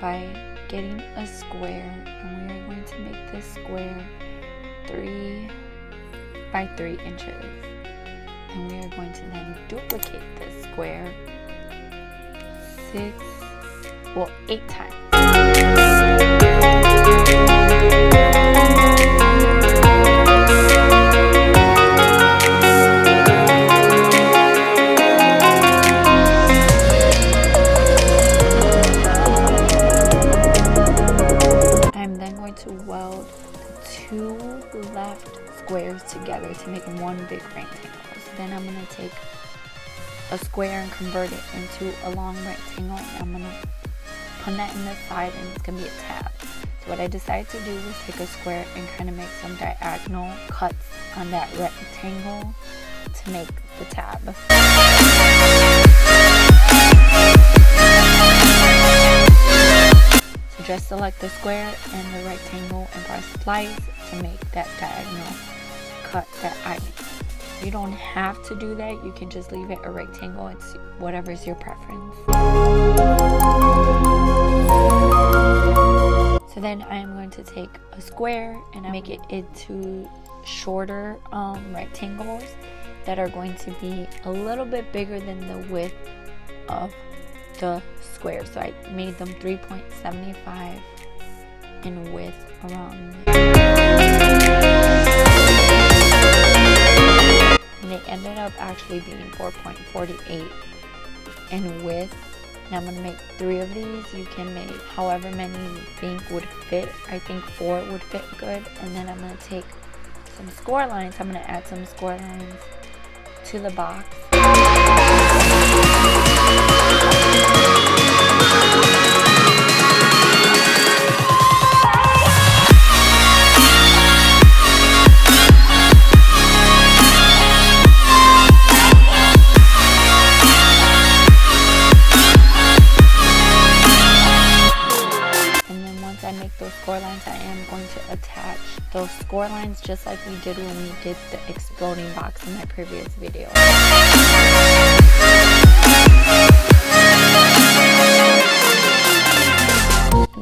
by getting a square, and we are going to make this square 3 by 3 inches. And we are going to then duplicate this square 8 times. I'm then going to weld the 2 left squares together to make one big rectangle. So then I'm going to take a square and convert it into a long rectangle, and I'm going to put that in the side, and it's going to be a tab. So what I decided to do was take a square and kind of make some diagonal cuts on that rectangle to make the tab. So just select the square and the rectangle and press slice to make that diagonal cut that I made. You don't have to do that, you can just leave it a rectangle, it's whatever's your preference. So then I am going to take a square and make it into shorter rectangles that are going to be a little bit bigger than the width of the square. So I made them 3.75 in width around and they ended up actually being 4.48 in width. And I'm going to make 3 of these. You can make however many you think would fit. I think 4 would fit good. And then I'm going to take some score lines. I'm going to add some score lines to the box. Score lines, I am going to attach those score lines just like we did when we did the exploding box in my previous video.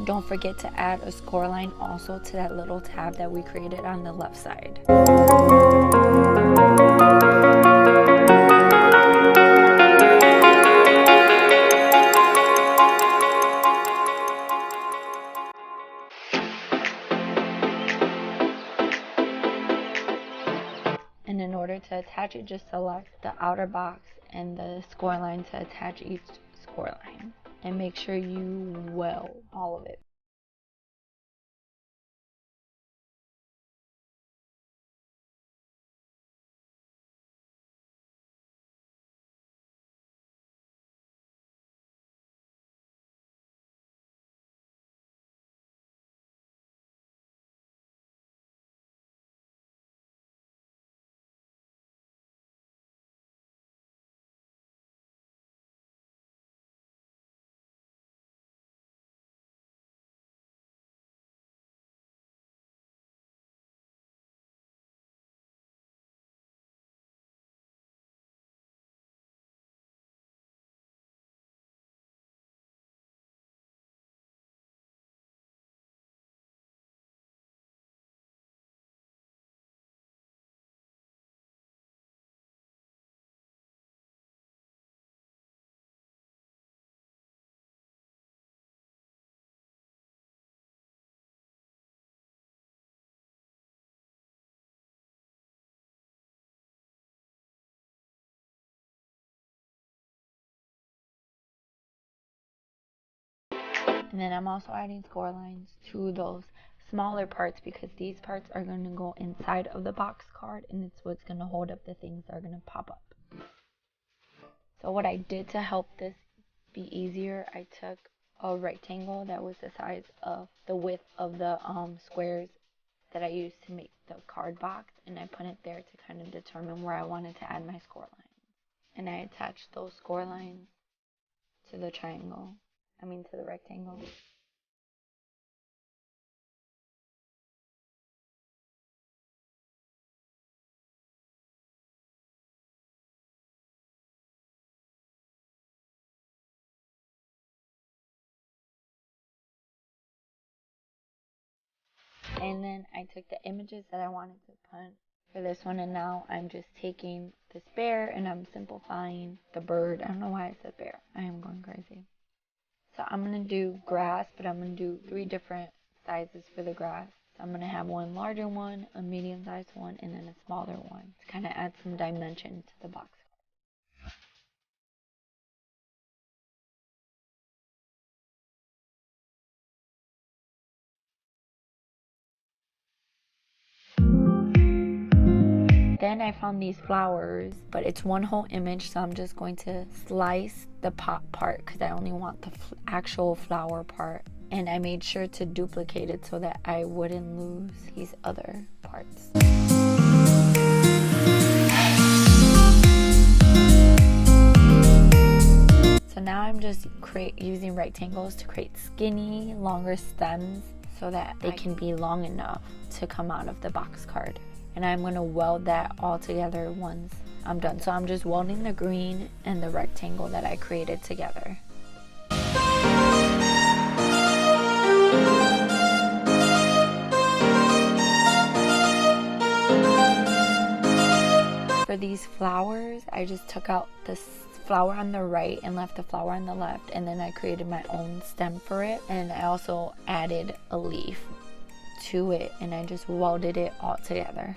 Don't forget to add a score line also to that little tab that we created on the left side. And in order to attach it, just select the outer box and the score line to attach each score line. And make sure you weld all of it. And then I'm also adding score lines to those smaller parts because these parts are going to go inside of the box card, and it's what's going to hold up the things that are going to pop up. So what I did to help this be easier, I took a rectangle that was the size of the width of the squares that I used to make the card box, and I put it there to kind of determine where I wanted to add my score lines. And I attached those score lines to the to the rectangle. And then I took the images that I wanted to put for this one, and now I'm just taking this bear and I'm simplifying the bird. I don't know why I said bear. I am going crazy. So I'm going to do grass, but I'm going to do 3 different sizes for the grass. So I'm going to have one larger one, a medium-sized one, and then a smaller one to kind of add some dimension to the box. Then I found these flowers, but it's one whole image, so I'm just going to slice the pot part because I only want the actual flower part. And I made sure to duplicate it so that I wouldn't lose these other parts. So now I'm just using rectangles to create skinny, longer stems so that they can be long enough to come out of the box card. And I'm going to weld that all together once I'm done. So I'm just welding the green and the rectangle that I created together. For these flowers, I just took out the flower on the right and left the flower on the left, and then I created my own stem for it, and I also added a leaf to it, and I just welded it all together.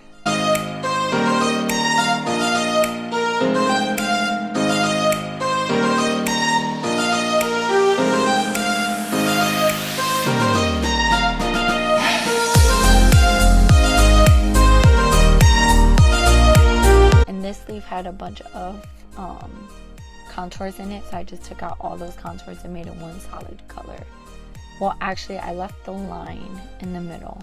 And this leaf had a bunch of contours in it, so I just took out all those contours and made it one solid color. Well, actually, I left the line in the middle.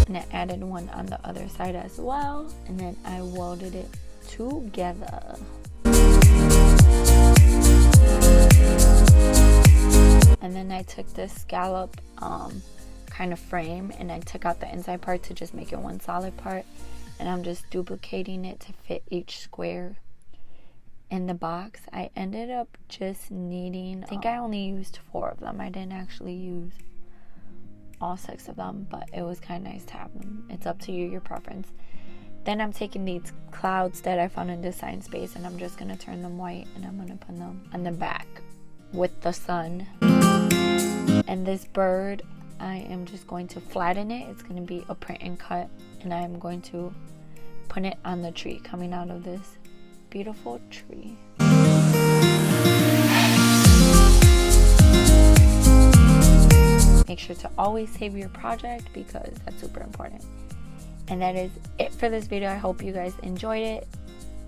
And I added one on the other side as well, and then I welded it together. And then I took this scallop kind of frame and I took out the inside part to just make it one solid part, and I'm just duplicating it to fit each square in the box. I ended up just needing, I think I only used 4 of them. I didn't actually use all 6 of them, but it was kind of nice to have them. It's up to you, your preference. Then I'm taking these clouds that I found in Design Space, and I'm just going to turn them white, and I'm going to put them on the back with the sun. And this bird, I am just going to flatten it. It's going to be a print and cut, and I'm going to put it on the tree coming out of this beautiful tree. Make sure to always save your project because that's super important. And that is it for this video. I hope you guys enjoyed it.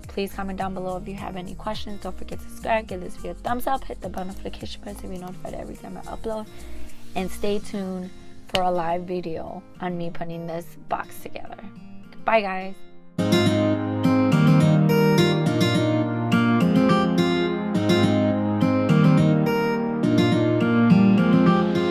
Please comment down below if you have any questions. Don't forget to subscribe, give this video a thumbs up, hit the bell notification button to be notified every time I upload, and stay tuned for a live video on me putting this box together. Bye guys.